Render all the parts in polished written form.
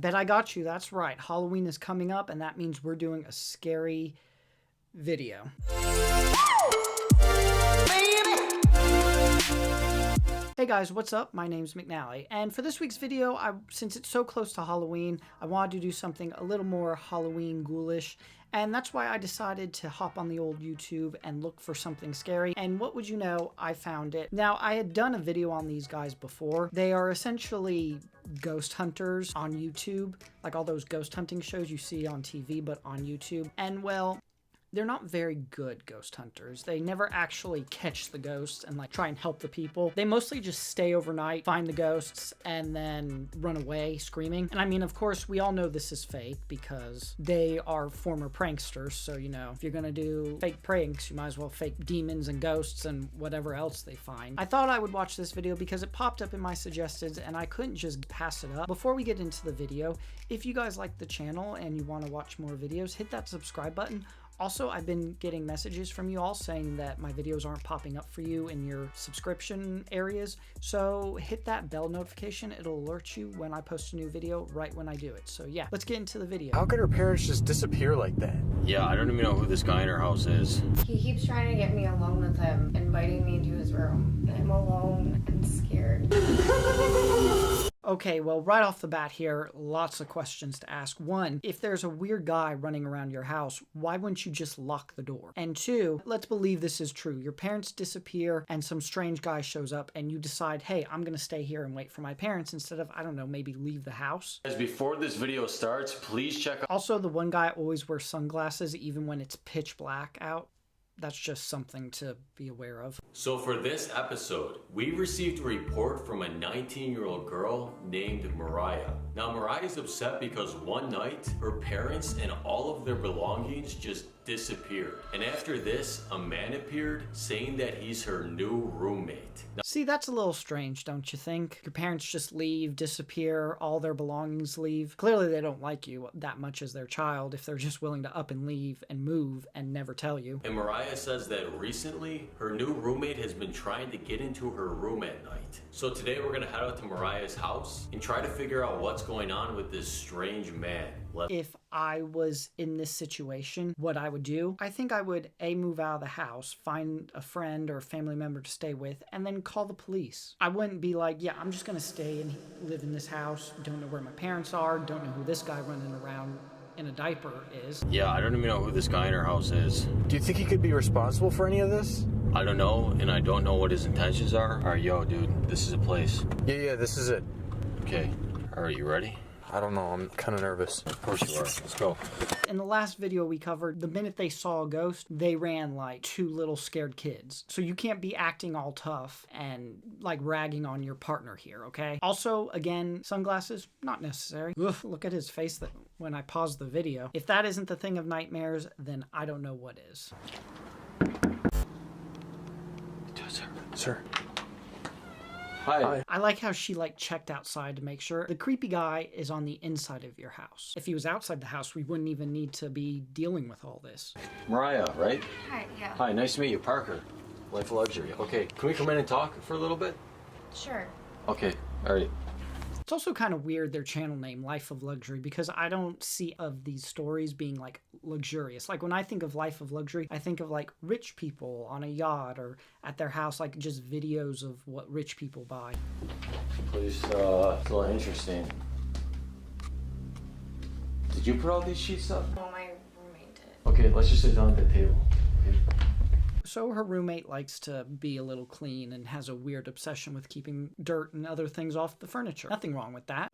bet I got you. That's right. Halloween is coming up, and that means we're doing a scary video. Hey guys, what's up? My name's McNally, and for this week's video, since it's so close to Halloween, I wanted to do something a little more Halloween ghoulish, and that's why I decided to hop on the old YouTube and look for something scary, and what would you know, I found it. Now, I had done a video on these guys before. They are essentially ghost hunters on YouTube, like all those ghost hunting shows you see on TV, but on YouTube, and well, they're not very good ghost hunters. They never actually catch the ghosts and like try and help the people. They mostly just stay overnight, find the ghosts, and then run away screaming. And I mean, of course, we all know this is fake because they are former pranksters. So, you know, if you're gonna do fake pranks, you might as well fake demons and ghosts and whatever else they find. I thought I would watch this video because it popped up in my suggestions and I couldn't just pass it up. Before we get into the video, if you guys like the channel and you want to watch more videos, hit that subscribe button. Also, I've been getting messages from you all saying that my videos aren't popping up for you in your subscription areas, so hit that bell notification. It'll alert you when I post a new video right when I do it. So yeah, let's get into the video. How could her parents just disappear like that? Yeah, I don't even know who this guy in her house is. He keeps trying to get me alone with him, inviting me into his room. I'm alone and scared. Okay, well, right off the bat here, lots of questions to ask. One, if there's a weird guy running around your house, why wouldn't you just lock the door? And two, let's believe this is true. Your parents disappear and some strange guy shows up and you decide, hey, I'm gonna stay here and wait for my parents instead of, I don't know, maybe leave the house. Guys, before this video starts, please check out... Also, the one guy always wears sunglasses even when it's pitch black out. That's just something to be aware of. So for this episode, we received a report from a 19-year-old girl named Mariah. Now Mariah's upset because one night, her parents and all of their belongings just disappeared. And after this, a man appeared saying that he's her new roommate. Now, see, that's a little strange, don't you think? Your parents just leave, disappear, all their belongings leave. Clearly they don't like you that much as their child if they're just willing to up and leave and move and never tell you. And Mariah says that recently, her new roommate has been trying to get into her room at night. So today we're gonna head out to Mariah's house and try to figure out what's going on with this strange man. If I was in this situation, what I would do, I think I would move out of the house, find a friend or a family member to stay with, and then call the police. I wouldn't be like, yeah, I'm just gonna stay and live in this house, don't know where my parents are, don't know who this guy running around in a diaper is. Yeah, I don't even know who this guy in her house is. Do you think he could be responsible for any of this? I don't know, and I don't know what his intentions are. Alright, yo, dude, this is a place. Yeah, this is it. Okay, alright, you ready? I don't know, I'm kind of nervous. Of course you are. Let's go. In the last video we covered, the minute they saw a ghost, they ran like two little scared kids. So you can't be acting all tough and like ragging on your partner here, okay? Also, again, sunglasses, not necessary. Ugh, look at his face when I pause the video. If that isn't the thing of nightmares, then I don't know what is. Sir. Hi. I like how she like checked outside to make sure. The creepy guy is on the inside of your house. If he was outside the house, we wouldn't even need to be dealing with all this. Mariah, right? Hi, yeah. Hi, nice to meet you. Parker. Life of Luxury. Okay, can we come in and talk for a little bit? Sure. Okay, alright. It's also kind of weird, their channel name, Life of Luxury, because I don't see of these stories being like luxurious. Like when I think of Life of Luxury, I think of like rich people on a yacht or at their house, like just videos of what rich people buy. Please, it's a little interesting. Did you put all these sheets up? Well, my roommate did. Okay, let's just sit down at the table. Okay. So her roommate likes to be a little clean and has a weird obsession with keeping dirt and other things off the furniture. Nothing wrong with that.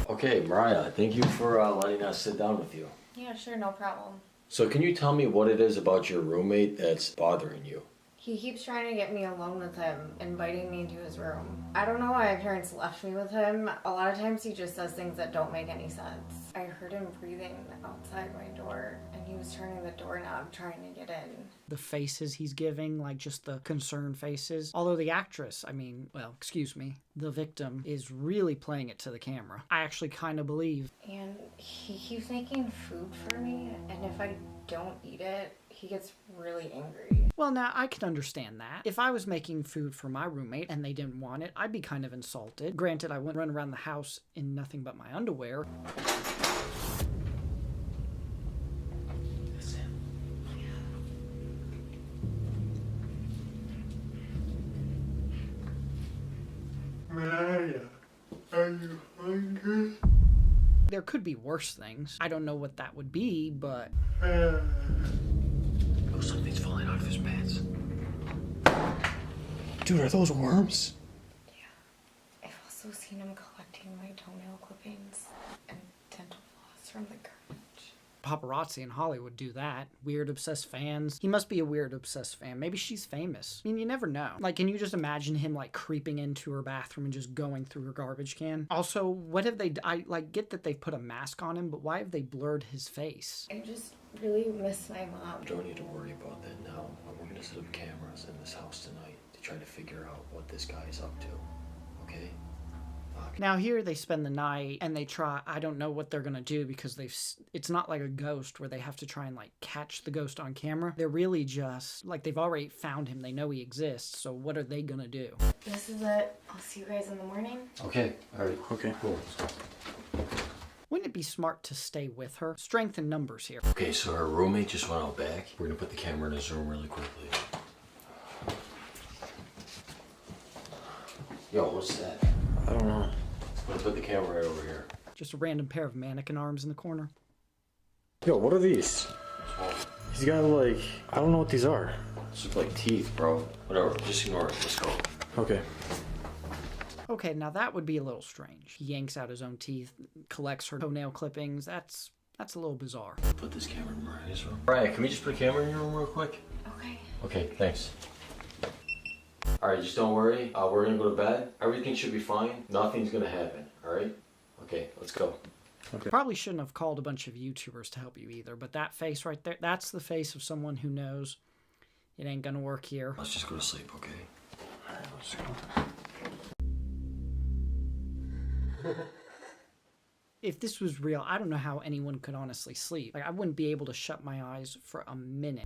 Okay, Mariah, thank you for letting us sit down with you. Yeah, sure, no problem. So can you tell me what it is about your roommate that's bothering you? He keeps trying to get me alone with him, inviting me into his room. I don't know why my parents left me with him. A lot of times he just says things that don't make any sense. I heard him breathing outside my door, and he was turning the doorknob trying to get in. The faces he's giving, like just the concerned faces. Although the actress, the victim is really playing it to the camera. I actually kind of believe. And he keeps making food for me, and if I don't eat it, he he gets really angry. Well, now, I can understand that. If I was making food for my roommate and they didn't want it, I'd be kind of insulted. Granted, I wouldn't run around the house in nothing but my underwear. That's him. Mariah, are you hungry? There could be worse things. I don't know what that would be, but... Oh, something's falling out of his pants. Dude, are those worms? Yeah. I've also seen him collecting my toenail clippings and dental floss from the garbage. Paparazzi in Hollywood do that. Weird obsessed fans. He must be a weird obsessed fan. Maybe she's famous. I mean, you never know. Like, can you just imagine him, like, creeping into her bathroom and just going through her garbage can? Also, what have they... I, like, get that they've put a mask on him, but why have they blurred his face? I just really miss my mom. You don't need to worry about that now. We're gonna set up cameras in this house tonight to try to figure out what this guy is up to. Okay? Now here they spend the night and they try, I don't know what they're gonna do because it's not like a ghost where they have to try and like catch the ghost on camera. They're really just, like, they've already found him, they know he exists, so what are they gonna do? This is it. I'll see you guys in the morning. Okay, alright. Okay. Cool. Wouldn't it be smart to stay with her? Strength in numbers here. Okay, so her roommate just went out back. We're gonna put the camera in his room really quickly. Yo, what's that? I don't know. I'm gonna put the camera right over here. Just a random pair of mannequin arms in the corner. Yo, what are these? He's got like, I don't know what these are. These look like teeth, bro. Whatever, just ignore it. Let's go. Okay. Okay, now that would be a little strange. He yanks out his own teeth, collects her toenail clippings. That's a little bizarre. Put this camera in Mariah's room. Mariah, can we just put a camera in your room real quick? Okay. Okay, thanks. Alright, just don't worry. We're gonna go to bed. Everything should be fine. Nothing's gonna happen, alright? Okay, let's go. Okay. Probably shouldn't have called a bunch of YouTubers to help you either, but that face right there, that's the face of someone who knows it ain't gonna work here. Let's just go to sleep, okay? Alright, let's go. If this was real, I don't know how anyone could honestly sleep. Like, I wouldn't be able to shut my eyes for a minute.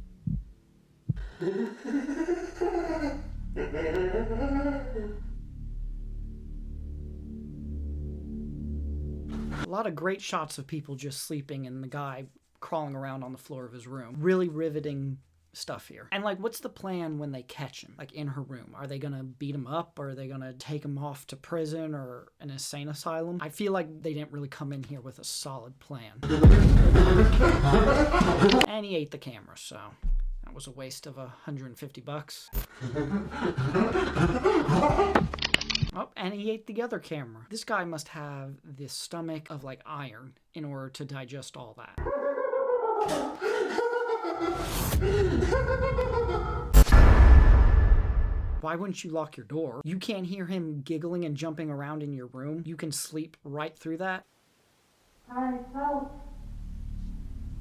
A lot of great shots of people just sleeping and the guy crawling around on the floor of his room. Really riveting stuff here. And like, what's the plan when they catch him, like in her room? Are they gonna beat him up, or are they gonna take him off to prison or an insane asylum? I feel like they didn't really come in here with a solid plan. And he ate the camera, so that was a waste of $150. Oh, and he ate the other camera. This guy must have the stomach of like iron in order to digest all that. Why wouldn't you lock your door? You can't hear him giggling and jumping around in your room. You can sleep right through that. Hi, help.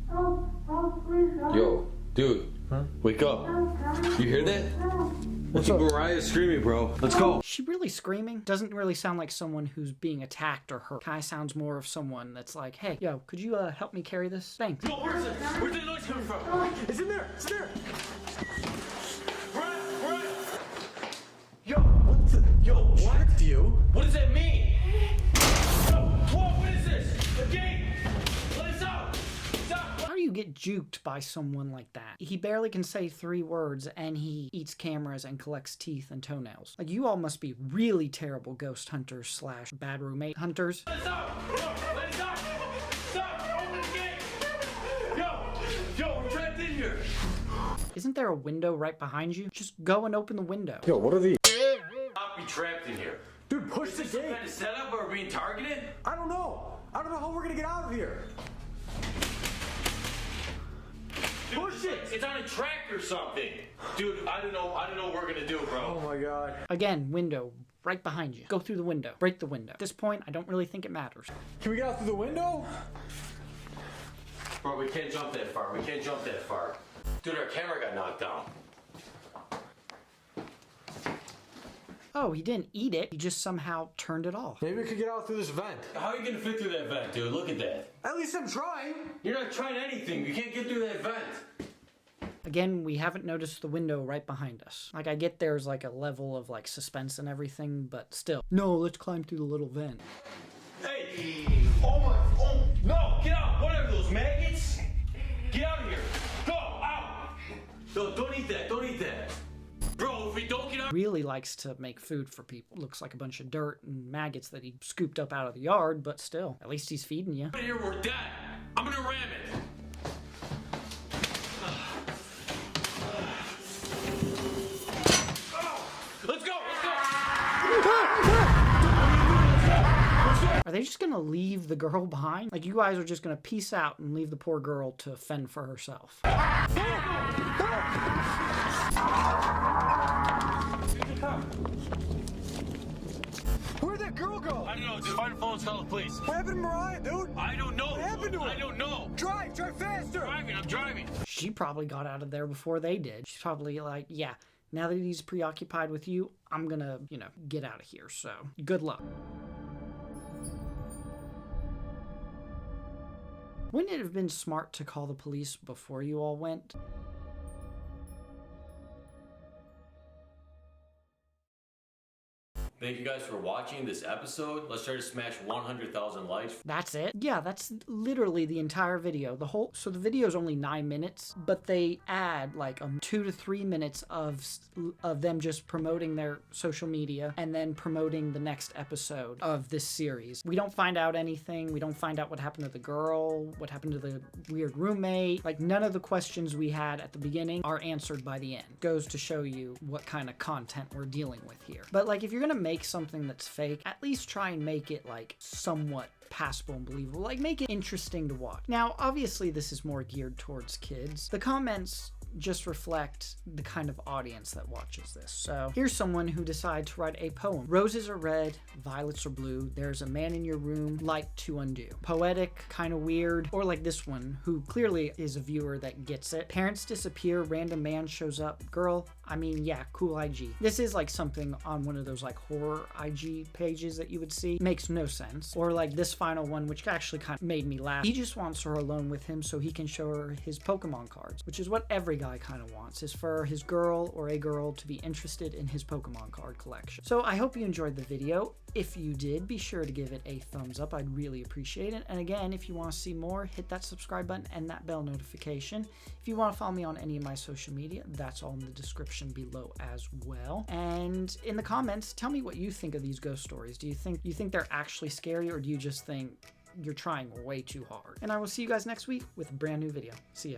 Help, please help. Yo, dude, wake up. You hear that? What's up? Mariah's screaming, bro. Let's go. Is she really screaming? Doesn't really sound like someone who's being attacked or hurt. Kind of sounds more of someone that's like, hey, yo, could you help me carry this? Thanks. Yo, where's it? Where's the noise coming from? It's in there! It's in there! Run! Yo, what the? Yo, what? You? What does that mean? Whoa, what is this? The gate! Let us out! Stop! How do you get juked by someone like that? He barely can say 3 words and he eats cameras and collects teeth and toenails. Like, you all must be really terrible ghost hunters slash bad roommate hunters. Let us out! Let us out! Stop! Open the gate! Yo, we're trapped in here! Isn't there a window right behind you? Just go and open the window. Yo, what are these? Not be trapped in here. Dude, push Is the this some gate! kind of setup or being targeted? I don't know! I don't know how we're gonna get out of here! Dude, Push it! It's on a track or something. Dude, I don't know what we're gonna do, bro. Oh my god. Again, window right behind you. Go through the window. Break the window. At this point, I don't really think it matters. Can we get out through the window? Bro, we can't jump that far. Dude, our camera got knocked down. Oh, he didn't eat it. He just somehow turned it off. Maybe we could get out through this vent. How are you gonna fit through that vent, dude? Look at that. At least I'm trying! You're not trying anything. You can't get through that vent. Again, we haven't noticed the window right behind us. Like, I get there's like a level of like suspense and everything, but still. No, let's climb through the little vent. Hey! Oh, no! Get out! What are those, maggots? Get out of here! Go! Out! No, don't eat that! Don't eat that! Bro, if we don't get out... Really likes to make food for people. Looks like a bunch of dirt and maggots that he scooped up out of the yard, but still, at least he's feeding you. Out of here, we're dead! I'm gonna ram it! Let's go! Let's go! Are they just gonna leave the girl behind? Like, you guys are just gonna peace out and leave the poor girl to fend for herself. Where'd that girl go? I don't know, dude. Find the phone and call the police. What happened to Mariah, dude? I don't know. What happened to her? I don't know. Drive faster! I'm driving. She probably got out of there before they did. She's probably like, yeah, now that he's preoccupied with you, I'm gonna, get out of here. So, good luck. Wouldn't it have been smart to call the police before you all went? Thank you guys for watching this episode. Let's try to smash 100,000 likes. That's it? Yeah, that's literally the entire video. So the video is only 9 minutes, but they add like 2 to 3 minutes of them just promoting their social media and then promoting the next episode of this series. We don't find out anything. We don't find out what happened to the girl, what happened to the weird roommate. Like, none of the questions we had at the beginning are answered by the end. Goes to show you what kind of content we're dealing with here. But like, if you're gonna make something that's fake, at least try and make it like somewhat passable and believable. Like, make it interesting to watch. Now, obviously this is more geared towards kids. The comments just reflect the kind of audience that watches this. So here's someone who decided to write a poem. Roses are red, violets are blue. There's a man in your room, like to undo. Poetic, kind of weird. Or like this one, who clearly is a viewer that gets it. Parents disappear, random man shows up. Girl, I mean, yeah, cool IG. This is like something on one of those like horror IG pages that you would see. Makes no sense. Or like this final one, which actually kind of made me laugh. He just wants her alone with him so he can show her his Pokemon cards, which is what every guy kind of wants, is for his girl or a girl to be interested in his Pokemon card collection. So I hope you enjoyed the video. If you did, be sure to give it a thumbs up. I'd really appreciate it. And again, if you want to see more, hit that subscribe button and that bell notification. If you want to follow me on any of my social media, that's all in the description below as well. And in the comments, tell me what you think of these ghost stories. Do you think they're actually scary, or do you just think you're trying way too hard? And I will see you guys next week with a brand new video. See ya.